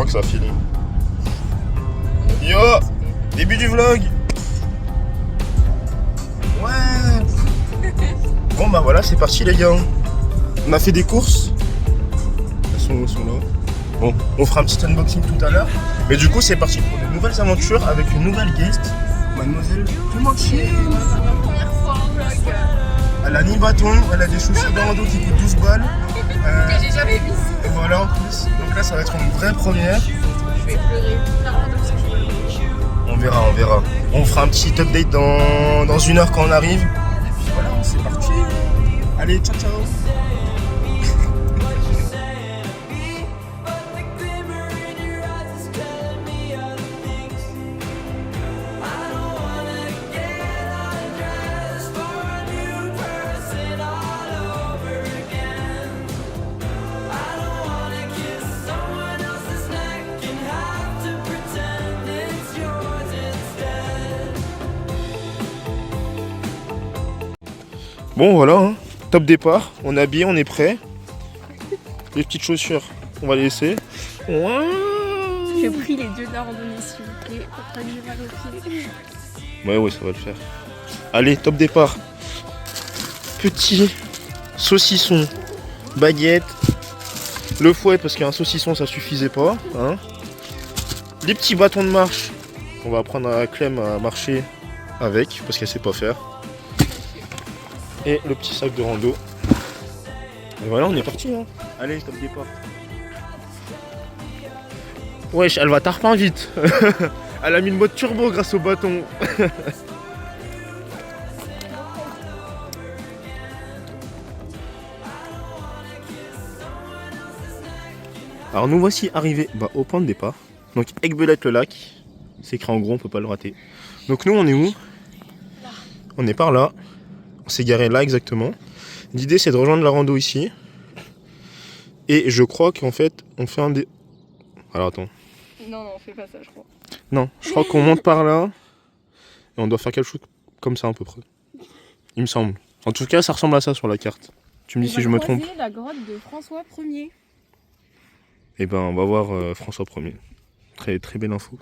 que ça filme. Yo, début du vlog. Ouais. Bon bah voilà, c'est parti les gars. On a fait des courses. Elles sont là. Bon, on fera un petit unboxing tout à l'heure. Mais du coup, c'est parti pour de nouvelles aventures avec une nouvelle guest, mademoiselle Clémentine. Ma première fois en vlog. Elle a ni bâton, elle a des chaussures de rando qui coûtent 12 balles. Que j'ai jamais vu. Et voilà en plus. Donc là, ça va être une vraie première. Je vais pleurer. Clairement, parce que je vais pleurer. On verra, on verra. On fera un petit update dans une heure quand on arrive. Et puis voilà, c'est parti. Allez, ciao ciao. Bon voilà, hein. Top départ, on est habillé, on est prêt. Les petites chaussures, on va les laisser. J'ai pris les 2 de la randonnée s'il vous plaît. Pour pas que j'ai mal aux pieds. Ouais, ça va le faire. Allez, top départ. Petit saucisson, baguette, le fouet parce qu'un saucisson ça suffisait pas. Hein. Les petits bâtons de marche, on va apprendre à Clem à marcher avec parce qu'elle sait pas faire. Et le petit sac de rando. Et voilà, on est parti. Hein. Allez, top départ. Wesh, elle va tarpin vite. Elle a mis le mode turbo grâce au bâton. Alors nous voici arrivés au point de départ. Donc Aiguebelette-le-Lac. C'est écrit en gros, on peut pas le rater. Donc nous on est où? On est par là. On s'est garé là exactement. L'idée c'est de rejoindre la rando ici. Et je crois qu'en fait on fait un des... Alors attends. Non, on fait pas ça je crois. Non, je crois qu'on monte par là. Et on doit faire quelque chose comme ça à peu près. Il me semble. En tout cas ça ressemble à ça sur la carte. Tu me dis si je me trompe. On va la grotte de François 1er. Eh ben on va voir François 1er. Très très belle info.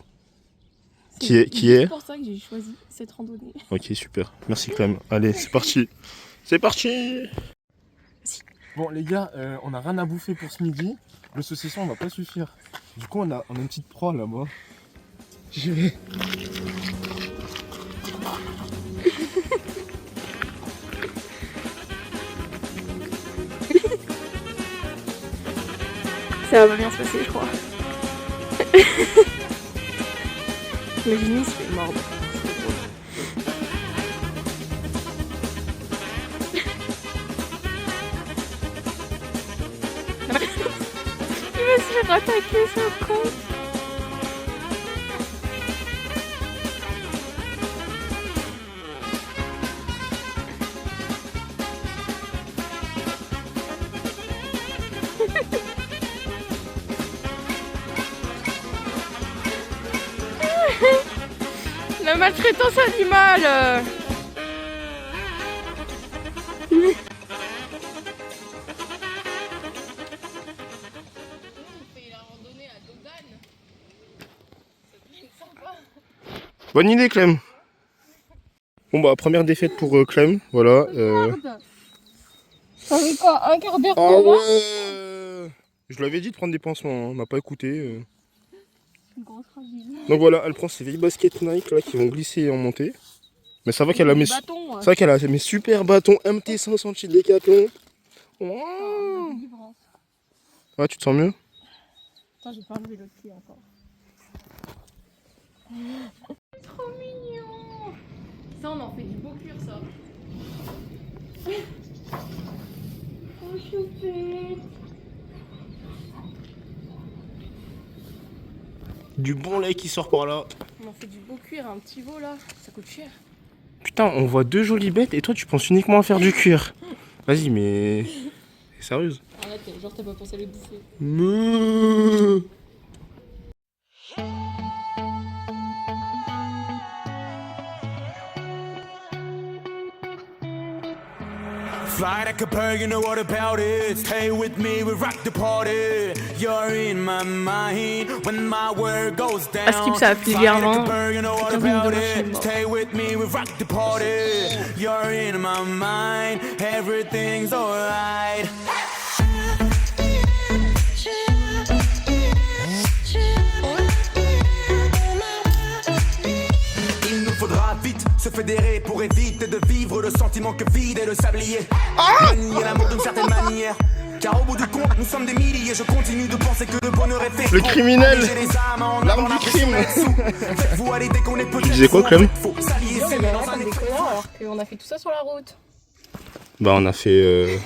Qui est C'est pour ça que j'ai choisi cette randonnée. Ok, super. Merci Clem. Allez, c'est parti. C'est parti. Bon les gars, on a rien à bouffer pour ce midi. Le saucisson va pas suffire. Du coup on a une petite proie là-bas. J'y vais. Ça va bien se passer je crois. Imaginez, il se fait mordre. Il va se faire attaquer, ce con. La maltraitance animale. Bonne idée Clem. Bon bah première défaite pour Clem, voilà. Ça fait quoi, un quart d'heure Ah pour moi? ouais. Je lui avais dit de prendre des pansements, hein. On m'a pas écouté. Une grosse fragile. Donc voilà, elle prend ses vieilles baskets Nike là qui vont glisser en montée. Mais ça va qu'elle a mes... bâtons. Ça va qu'elle a mes super bâtons MT500 chez Decathlon. Wow. Ouais, tu te sens mieux? Attends, j'ai pas enlevé l'autre pied encore. Trop mignon. Ça, on en fait du beau cuir, ça. Oh, choupette. Du bon lait qui sort par là. On en fait du beau cuir, un petit veau là. Ça coûte cher. Putain, on voit deux jolies bêtes et toi tu penses uniquement à faire du cuir. Vas-y, mais... T'es sérieuse? Arrête, genre t'as pas pensé à les bouffer. Fly like a bird, you know what about it. Stay with me, we rock the party. You're in my mind when my world goes down. Skip, ça appuie légèrement. Stay with me, we rock the party. You're in my mind, everything's alright. Il nous faudra vite se fédérer pour éviter de vivre le sentiment que vide et le sablier. Manier l'amour d'une certaine manière. Car au bout du compte, nous sommes des milliers. Je continue de penser que le bonheur est fait. Le criminel, l'arme du crime. Tu disais quoi, Clem? Alors qu'on a fait tout ça sur la route. Bah on a fait...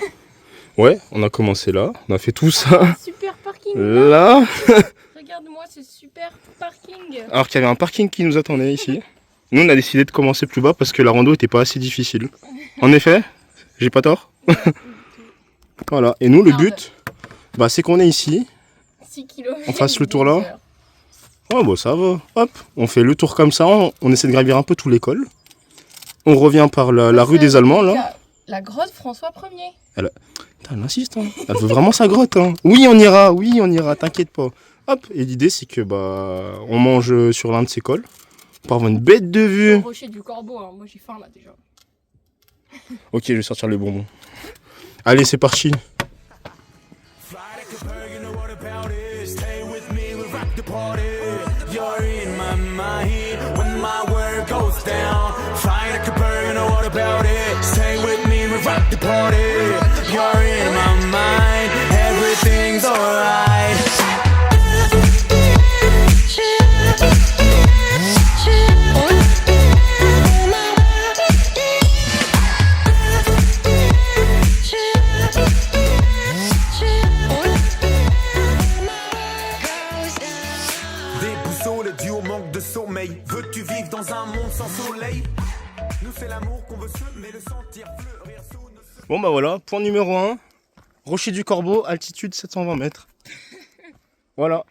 Ouais, on a commencé là, on a fait tout ça. Super parking Là. Regarde-moi ce super parking. Alors qu'il y avait un parking qui nous attendait ici. Nous on a décidé de commencer plus bas parce que la rando était pas assez difficile. En effet, j'ai pas tort. Voilà, et nous le but, bah, c'est qu'on est ici. 6 km. On fasse le tour là. Oh bah ça va, hop, on fait le tour comme ça, on essaie de gravir un peu tout l'école. On revient par la rue des Allemands là. La grotte François 1er. Elle insiste, hein. Elle veut vraiment sa grotte. Hein. Oui on ira, t'inquiète pas. Hop, et l'idée c'est que bah on mange sur l'un de ces cols. Pour avoir une bête de vue. Le rocher du corbeau, hein. Moi j'ai faim là déjà. Ok, je vais sortir les bonbons. Allez, c'est parti. Veux-tu vivre dans un monde sans soleil? Nous c'est l'amour qu'on veut semer, le sentir fleurir sous nos... Bon bah voilà, point numéro 1. Rocher du Corbeau, altitude 720 mètres. Voilà.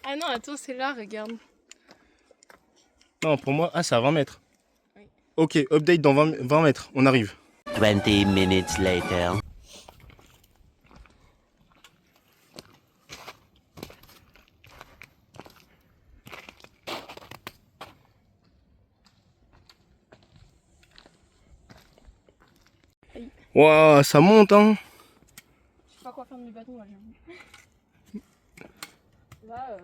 Ah non, attends, c'est là, regarde. Non, pour moi, c'est à 20 mètres. Oui. Ok, update dans 20 mètres, on arrive. 20 minutes later. Waouh, ça monte hein. Je sais pas quoi faire de mes bâtons là, j'avoue. Là,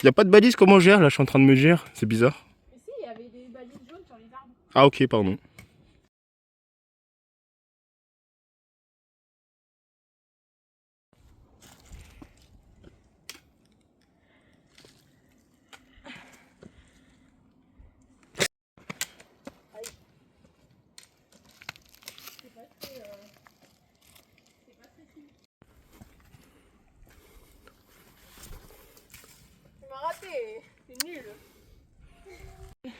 Y a pas de balise, comment on gère? Là, je suis en train de me dire, c'est bizarre. Mais si, il y avait des balises jaunes sur les arbres. Ah ok, pardon. C'est nul. Je sais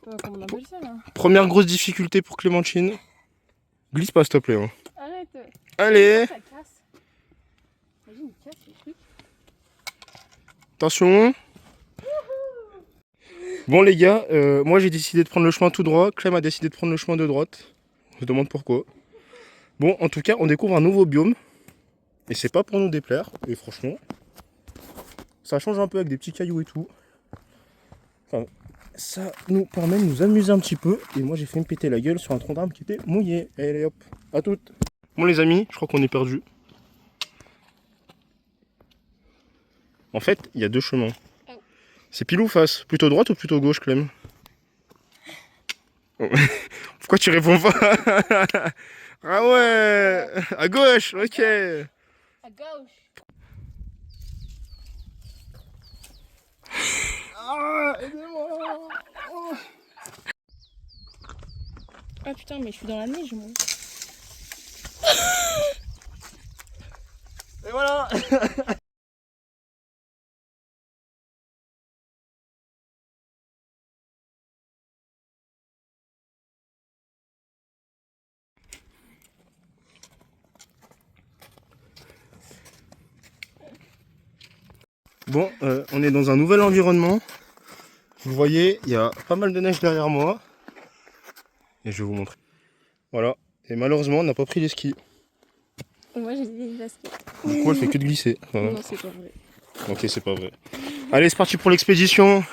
pas comment on appelle ça là. Première grosse difficulté pour Clémentine. Glisse pas s'il te plaît. Hein. Arrête. Allez. Ça casse. Imagine, il casse les trucs. Attention. Bon les gars, moi j'ai décidé de prendre le chemin tout droit. Clem a décidé de prendre le chemin de droite. Je me demande pourquoi. Bon, en tout cas, on découvre un nouveau biome. Et c'est pas pour nous déplaire. Et franchement, ça change un peu avec des petits cailloux et tout. Enfin, ça nous permet de nous amuser un petit peu. Et moi j'ai fait me péter la gueule sur un tronc d'arbre qui était mouillé. Allez hop, à toutes. Bon les amis, je crois qu'on est perdu. En fait, il y a deux chemins. C'est pile ou face? Plutôt droite ou plutôt gauche, Clem? Pourquoi tu réponds pas? Ah ouais, à gauche, ok. À gauche. Ah, aidez-moi. Ah putain, mais je suis dans la neige moi. Et voilà. Bon, on est dans un nouvel environnement. Vous voyez, il y a pas mal de neige derrière moi. Et je vais vous montrer. Voilà, il Et malheureusement, on n'a pas pris les skis. Moi j'ai des baskets. Du coup, elle fait que de glisser. Voilà. Non, c'est pas vrai. Ok, c'est pas vrai. Allez, c'est parti pour l'expédition.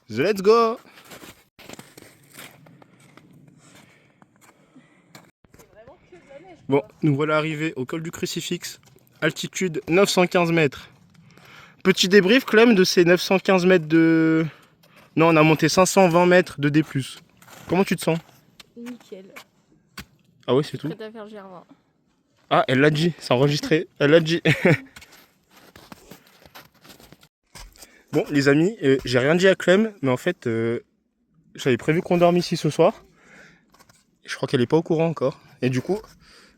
Let's go. Bon, nous voilà arrivés au col du Crucifix. Altitude 915 mètres. Petit débrief, Clem, de ces 915 mètres de... Non, on a monté 520 mètres de D+. Comment tu te sens? Nickel. Ah ouais, c'est tout. Prête à faire Germain. Ah, elle l'a dit, c'est enregistré. Elle l'a dit. Bon, les amis, j'ai rien dit à Clem, mais en fait, j'avais prévu qu'on dorme ici ce soir. Je crois qu'elle est pas au courant encore. Et du coup,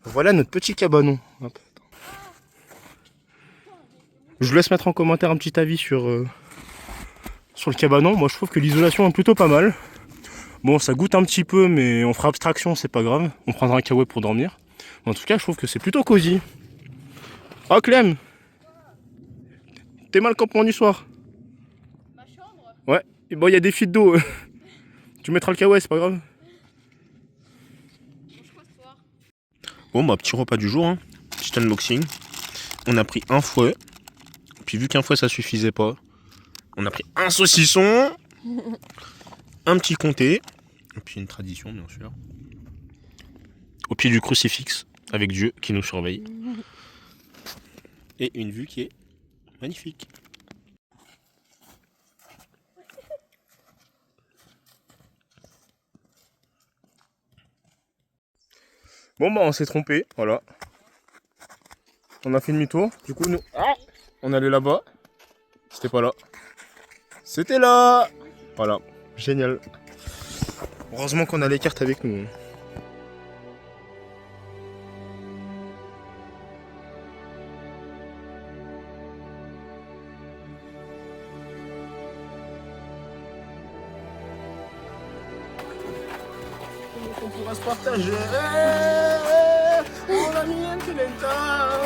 voilà notre petit cabanon. Hop. Je vous laisse mettre en commentaire un petit avis sur le cabanon. Moi, je trouve que l'isolation est plutôt pas mal. Bon, ça goûte un petit peu, mais on fera abstraction, c'est pas grave. On prendra un kawaii pour dormir. Mais en tout cas, je trouve que c'est plutôt cosy. Oh, Clem! T'es mal le campement du soir? Ma chambre? Ouais. Et bon, il y a des fuites d'eau. Tu mettras le kawaii, c'est pas grave. Bon, bah, petit repas du jour, hein. Petit unboxing. On a pris un fouet. Puis vu qu'un fouet ça suffisait pas, on a pris un saucisson, un petit comté, et puis une tradition bien sûr. Au pied du crucifix, avec Dieu qui nous surveille. Et une vue qui est magnifique. Bon bah on s'est trompé, voilà. On a fait demi-tour, du coup nous... on allait là-bas. C'était pas là. C'était là. Voilà, génial. Heureusement qu'on a les cartes avec nous. On pourra se partager. On a mis un On va tomber là.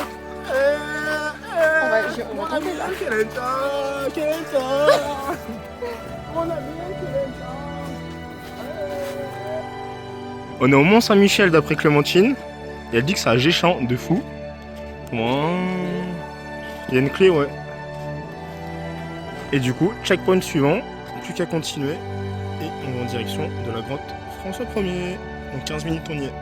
On est au Mont-Saint-Michel d'après Clémentine. Et elle dit que ça a géchant de fou. Il y a une clé, ouais. Et du coup, checkpoint suivant. Plus qu'à continuer. Et on va en direction de la grotte François 1er. Donc 15 minutes on y est.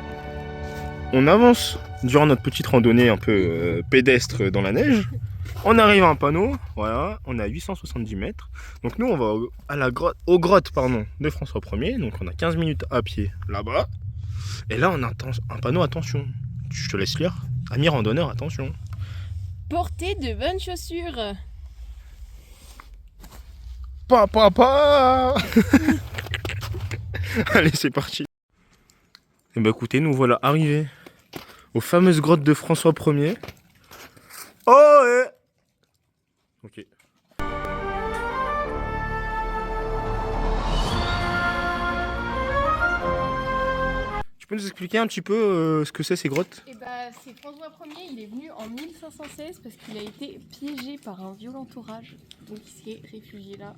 On avance durant notre petite randonnée un peu pédestre dans la neige. On arrive à un panneau, voilà, on est à 870 mètres. Donc nous on va aux grottes de François 1er. Donc on a 15 minutes à pied là-bas. Et là on a un panneau, attention. Je te laisse lire. Amis randonneurs, attention. Portez de bonnes chaussures. Papa. Allez, c'est parti. Et bah écoutez, nous voilà arrivés aux fameuses grottes de François 1er. Oh ouais. Ok. Tu peux nous expliquer un petit peu ce que c'est ces grottes? Et bah c'est François Ier, il est venu en 1516 parce qu'il a été piégé par un violent orage. Donc il s'est réfugié là.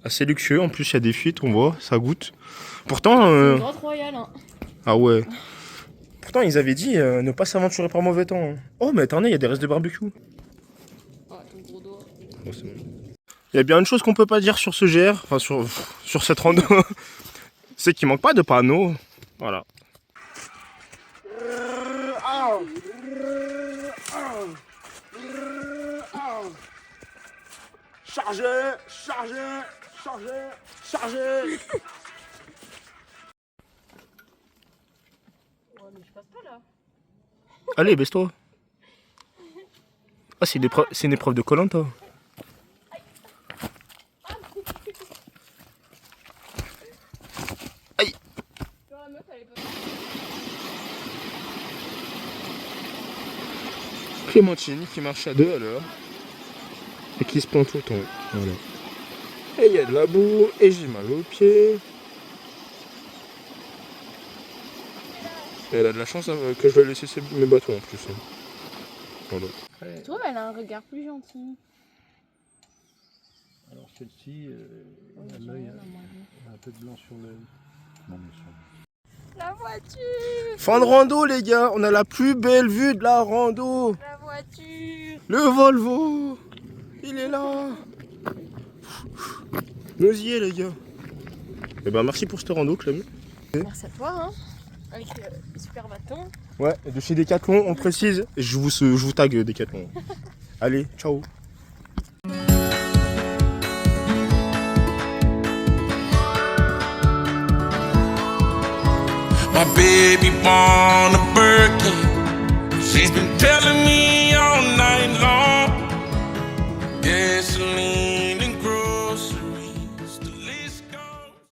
Assez luxueux, en plus il y a des fuites, on voit, ça goûte. Pourtant... C'est une grotte royale hein. Ah ouais. Pourtant ils avaient dit ne pas s'aventurer par mauvais temps. Oh mais attendez, il y a des restes de barbecue. Ouais, ton gros doigt. Oh, c'est bon. Il y a bien une chose qu'on peut pas dire sur ce GR, enfin sur cette rando, c'est qu'il manque pas de panneaux. Voilà. Chargez, chargez, chargez, chargez. Ouais mais je passe pas là. Allez, baisse-toi. Ah, c'est une épreuve de Koh-Lanta. Aïe. Clémentine qui marche à deux à l'heure et qui se plante tout le temps. Voilà. Et il y a de la boue et j'ai mal aux pieds. Et elle a de la chance que je vais laisser mes bâtons en plus. Voilà. Je trouve elle a un regard plus gentil. Alors celle-ci, l'œil a un peu de blanc sur l'œil. Non mais sur... La voiture. Fin de rando les gars, on a la plus belle vue de la rando. La voiture. Le Volvo, il est là. Nous y est les gars. Et ben merci pour cette rando Clem. Merci à toi, hein. Avec le super bâton. Ouais, de chez Decathlon, on précise. Je vous tag Decathlon. Allez, ciao. My baby wanna